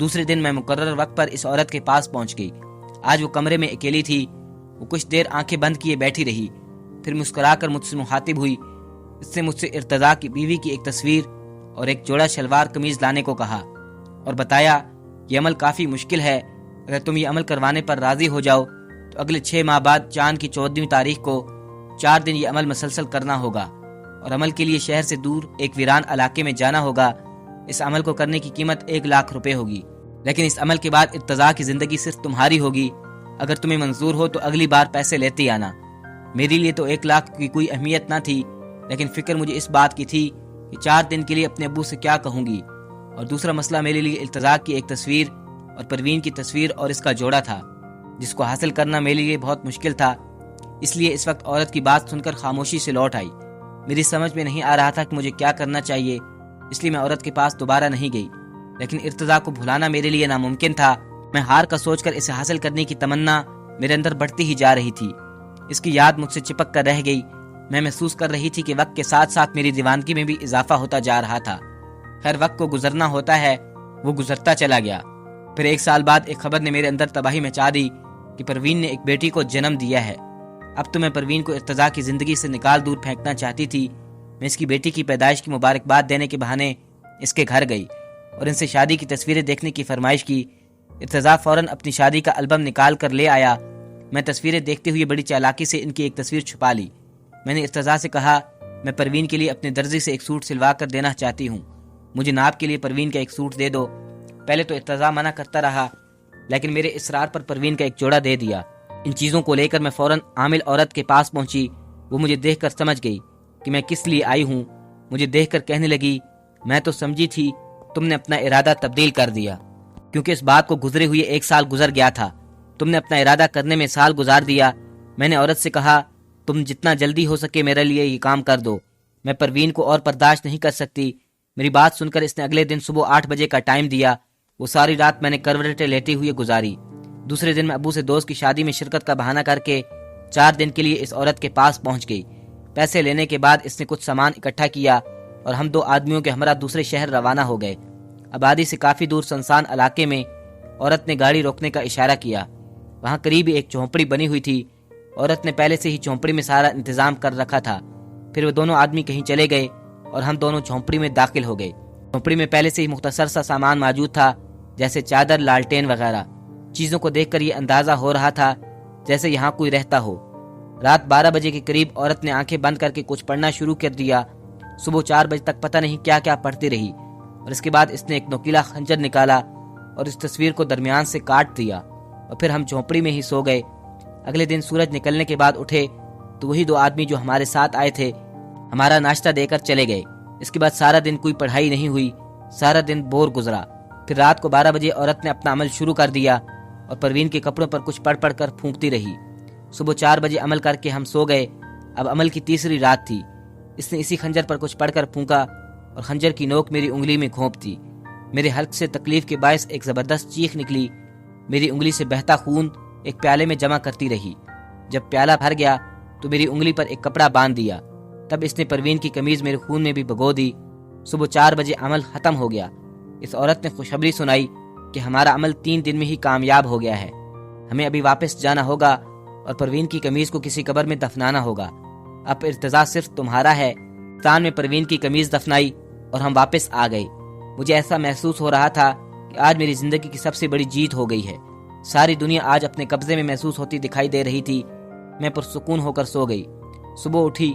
دوسرے دن میں مقرر وقت پر اس عورت کے پاس پہنچ گئی۔ آج وہ کمرے میں اکیلی تھی۔ وہ کچھ دیر آنکھیں بند کیے بیٹھی رہی، پھر مسکرا کر مجھ سے مخاطب ہوئی۔ اس نے مجھ سے ارتضیٰ کی بیوی کی ایک تصویر اور ایک جوڑا شلوار قمیض لانے کو کہا اور بتایا یہ عمل کافی مشکل ہے، اگر تم یہ عمل کروانے پر راضی ہو جاؤ تو اگلے 6 ماہ بعد چاند کی 14ویں تاریخ کو 4 دن یہ عمل مسلسل کرنا ہوگا اور عمل کے لیے شہر سے دور ایک ویران علاقے میں جانا ہوگا۔ اس عمل کو کرنے کی قیمت 1 لاکھ روپے ہوگی، لیکن اس عمل کے بعد ارتضیٰ کی زندگی صرف تمہاری ہوگی۔ اگر تمہیں منظور ہو تو اگلی بار پیسے لیتے آنا۔ میرے لیے تو 1 لاکھ کی کوئی اہمیت نہ تھی، لیکن فکر مجھے اس بات کی تھی کہ 4 دن کے لیے اپنے ابو سے کیا کہوں گی، اور دوسرا مسئلہ میرے لیے ارتضیٰ کی ایک تصویر اور پروین کی تصویر اور اس کا جوڑا تھا، جس کو حاصل کرنا میرے لیے بہت مشکل تھا۔ اس لیے اس وقت عورت کی بات سن کر خاموشی سے لوٹ آئی۔ میری سمجھ میں نہیں آ رہا تھا کہ مجھے کیا کرنا چاہیے، اس لیے میں عورت کے پاس دوبارہ نہیں گئی، لیکن ارتضیٰ کو بھلانا میرے لیے ناممکن تھا۔ میں ہار کا سوچ کر اسے حاصل کرنے کی تمنا میرے اندر بڑھتی ہی جا رہی تھی۔ اس کی یاد مجھ سے چپک کر رہ گئی۔ میں محسوس کر رہی تھی کہ وقت کے ساتھ ساتھ میری دیوانگی میں بھی اضافہ ہوتا جا رہا تھا۔ خیر، وقت کو گزرنا ہوتا ہے، وہ گزرتا چلا گیا۔ پھر 1 سال بعد ایک خبر نے میرے اندر تباہی مچا دی کہ پروین نے ایک بیٹی کو جنم دیا ہے۔ اب تو میں پروین کو ارتضیٰ کی زندگی سے نکال دور پھینکنا چاہتی تھی۔ میں اس کی بیٹی کی پیدائش کی مبارکباد دینے کے بہانے اس کے گھر گئی اور ان سے شادی کی تصویریں دیکھنے کی فرمائش کی۔ ارتضیٰ فوراً اپنی شادی کا البم نکال کر لے آیا۔ میں تصویریں دیکھتے ہوئے بڑی چالاکی سے ان کی ایک تصویر چھپا لی۔ میں نے ارتضیٰ سے کہا، میں پروین کے لیے اپنے درزی سے ایک سوٹ سلوا کر دینا چاہتی ہوں، مجھے ناپ کے لیے پروین کا ایک سوٹ دے دو۔ پہلے تو ارتضیٰ منع کرتا رہا، لیکن میرے اصرار پر پروین کا ایک جوڑا دے دیا۔ ان چیزوں کو لے کر میں فوراً عامل عورت کے پاس پہنچی۔ وہ مجھے دیکھ کر سمجھ گئی کہ میں کس لیے آئی ہوں۔ مجھے دیکھ کر کہنے لگی، میں تو سمجھی تھی تم نے اپنا ارادہ تبدیل کر دیا، کیونکہ اس بات کو گزرے ہوئے 1 سال گزر گیا تھا۔ تم نے اپنا ارادہ کرنے میں سال گزار دیا۔ میں نے عورت سے کہا، تم جتنا جلدی ہو سکے میرے لیے یہ کام کر دو، میں پروین کو اور برداشت نہیں کر سکتی۔ میری بات سن کر اس نے اگلے دن صبح 8 بجے کا ٹائم دیا۔ وہ ساری رات میں نے کروٹیں لیتے ہوئے گزاری۔ دوسرے دن میں ابو سے دوست کی شادی میں شرکت کا بہانہ کر کے 4 دن کے لیے اس عورت کے پاس پہنچ گئی۔ پیسے لینے کے بعد اس نے کچھ سامان اکٹھا کیا اور ہم 2 آدمیوں کے ہمراہ دوسرے شہر روانہ ہو گئے۔ آبادی سے کافی دور سنسان علاقے میں عورت نے گاڑی روکنے کا اشارہ کیا۔ وہاں قریب ایک جھونپڑی بنی ہوئی تھی۔ عورت نے پہلے سے ہی جھونپڑی میں سارا انتظام کر رکھا تھا۔ پھر وہ دونوں آدمی کہیں چلے گئے اور ہم دونوں جھونپڑی میں داخل ہو گئے۔ جھونپڑی میں پہلے سے ہی مختصر سا سامان موجود تھا، جیسے چادر، لالٹین وغیرہ۔ چیزوں کو دیکھ کر یہ اندازہ ہو رہا تھا جیسے یہاں کوئی رہتا ہو۔ رات 12 بجے کے قریب عورت نے آنکھیں بند کر کے کچھ پڑھنا شروع کر دیا۔ صبح 4 بجے تک پتہ نہیں کیا کیا پڑھتی رہی، اور اس کے بعد اس نے ایک نوکیلا خنجر نکالا اور اس تصویر کو درمیان سے کاٹ دیا، اور پھر ہم جھونپڑی میں ہی سو گئے۔ اگلے دن سورج نکلنے کے بعد اٹھے تو وہی 2 آدمی جو ہمارے ساتھ آئے تھے ہمارا ناشتہ دے کر چلے گئے۔ اس کے بعد سارا دن کوئی پڑھائی نہیں ہوئی، سارا دن بور گزرا۔ پھر رات کو 12 بجے عورت نے اپنا عمل شروع کر دیا اور پروین کے کپڑوں پر کچھ پڑھ کر پھونکتی رہی۔ صبح 4 بجے عمل کر کے ہم سو گئے۔ اب عمل کی تیسری رات تھی۔ اس نے اسی خنجر پر کچھ پڑھ کر پھونکا اور خنجر کی نوک میری انگلی میں گھونپ دی۔ میرے حلق سے تکلیف کے باعث ایک زبردست چیخ نکلی۔ میری انگلی سے بہتا خون ایک پیالے میں جمع کرتی رہی۔ جب پیالہ بھر گیا تو میری انگلی پر ایک کپڑا باندھ دیا۔ تب اس نے پروین کی قمیض میرے خون میں بھی بھگو دی۔ صبح 4 بجے عمل ختم ہو گیا۔ اس عورت نے خوشخبری سنائی کہ ہمارا عمل 3 دن میں ہی کامیاب ہو گیا ہے۔ ہمیں ابھی واپس جانا ہوگا اور پروین کی قمیض کو کسی قبر میں دفنانا ہوگا۔ اب ارتضیٰ صرف تمہارا ہے۔ تان میں پروین کی قمیض دفنائی اور ہم واپس آ گئے۔ مجھے ایسا محسوس ہو رہا تھا کہ آج میری زندگی کی سب سے بڑی جیت ہو گئی ہے۔ ساری دنیا آج اپنے قبضے میں محسوس ہوتی دکھائی دے رہی تھی۔ میں پرسکون ہو کر سو گئی۔ صبح اٹھی،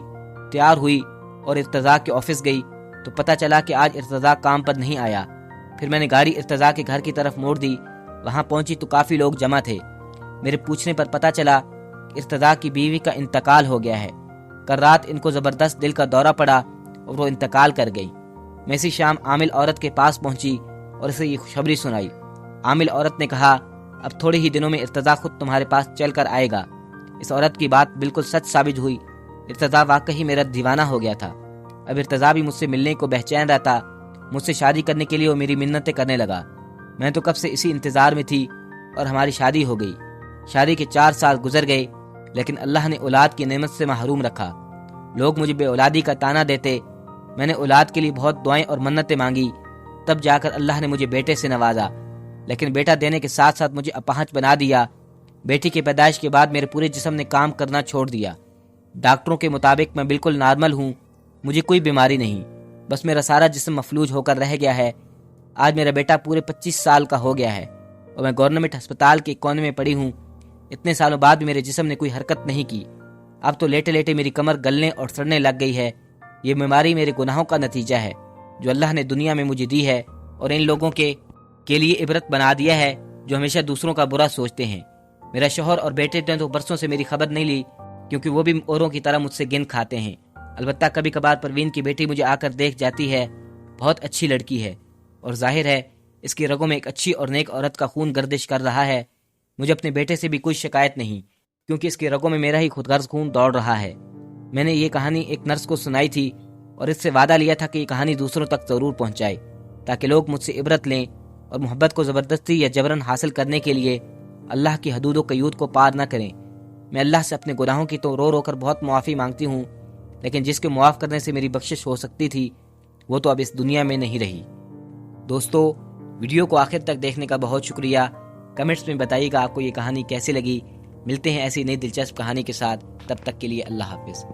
تیار ہوئی اور ارتضیٰ کے آفس گئی تو پتہ چلا کہ آج ارتضیٰ کام پر نہیں آیا۔ پھر میں نے گاڑی ارتضیٰ کے گھر کی طرف موڑ دی۔ وہاں پہنچی تو کافی لوگ جمع تھے۔ میرے پوچھنے پر پتہ چلا کہ ارتضیٰ کی بیوی کا انتقال ہو گیا ہے۔ کل رات ان کو زبردست دل کا دورہ پڑا اور وہ انتقال کر گئی۔ میں اسی شام عامل عورت کے پاس پہنچی اور اسے یہ خوشخبری سنائی۔ عامل عورت نے کہا، اب تھوڑے ہی دنوں میں ارتضیٰ خود تمہارے پاس چل کر آئے گا۔ اس عورت کی بات بالکل سچ ثابت ہوئی۔ ارتضیٰ واقعی میرا دیوانہ ہو گیا تھا۔ اب ارتضیٰ بھی مجھ سے ملنے کو بے چین رہتا۔ مجھ سے شادی کرنے کے لیے وہ میری منتیں کرنے لگا۔ میں تو کب سے اسی انتظار میں تھی اور ہماری شادی ہو گئی۔ شادی کے 4 سال گزر گئے، لیکن اللہ نے اولاد کی نعمت سے محروم رکھا۔ لوگ مجھے بے اولادی کا طعنہ دیتے۔ میں نے اولاد کے لیے بہت دعائیں اور منتیں مانگی، تب جا کر اللہ نے مجھے بیٹے سے نوازا۔ لیکن بیٹا دینے کے ساتھ ساتھ مجھے اپاہج بنا دیا۔ بیٹی کی پیدائش کے بعد میرے پورے جسم نے کام کرنا چھوڑ دیا۔ ڈاکٹروں کے مطابق میں بالکل نارمل ہوں، مجھے کوئی بیماری نہیں، بس میرا سارا جسم مفلوج ہو کر رہ گیا ہے۔ آج میرا بیٹا پورے 25 سال کا ہو گیا ہے اور میں گورنمنٹ ہسپتال کے کونے میں پڑی ہوں۔ اتنے سالوں بعد بھی میرے جسم نے کوئی حرکت نہیں کی۔ اب تو لیٹے لیٹے میری کمر گلنے اور سڑنے لگ گئی ہے۔ یہ بیماری میرے گناہوں کا نتیجہ ہے جو اللہ نے دنیا میں مجھے دی ہے، اور ان لوگوں کے لیے عبرت بنا دیا ہے جو ہمیشہ دوسروں کا برا سوچتے ہیں۔ میرا شوہر اور بیٹے نے تو برسوں سے میری خبر نہیں لی، کیونکہ وہ بھی اوروں کی طرح مجھ سے گن کھاتے ہیں۔ البتہ کبھی کبھار پروین کی بیٹی مجھے آ کر دیکھ جاتی ہے۔ بہت اچھی لڑکی ہے اور ظاہر ہے اس کی رگوں میں ایک اچھی اور نیک عورت کا خون گردش کر رہا ہے۔ مجھے اپنے بیٹے سے بھی کوئی شکایت نہیں، کیونکہ اس کی رگوں میں میرا ہی خود غرض خون دوڑ رہا ہے۔ میں نے یہ کہانی ایک نرس کو سنائی تھی اور اس سے وعدہ لیا تھا کہ یہ کہانی دوسروں تک ضرور پہنچائے، تاکہ لوگ مجھ سے عبرت لیں اور محبت کو زبردستی یا جبرن حاصل کرنے کے لیے اللہ کی حدود و قیود کو پار نہ کریں۔ میں اللہ سے اپنے گناہوں کی تو رو رو کر بہت معافی مانگتی ہوں، لیکن جس کے معاف کرنے سے میری بخشش ہو سکتی تھی وہ تو اب اس دنیا میں نہیں رہی۔ دوستو، ویڈیو کو آخر تک دیکھنے کا بہت شکریہ۔ کمنٹس میں بتائیے گا آپ کو یہ کہانی کیسی لگی۔ ملتے ہیں ایسی نئی دلچسپ کہانی کے ساتھ، تب تک کے لیے اللہ حافظ۔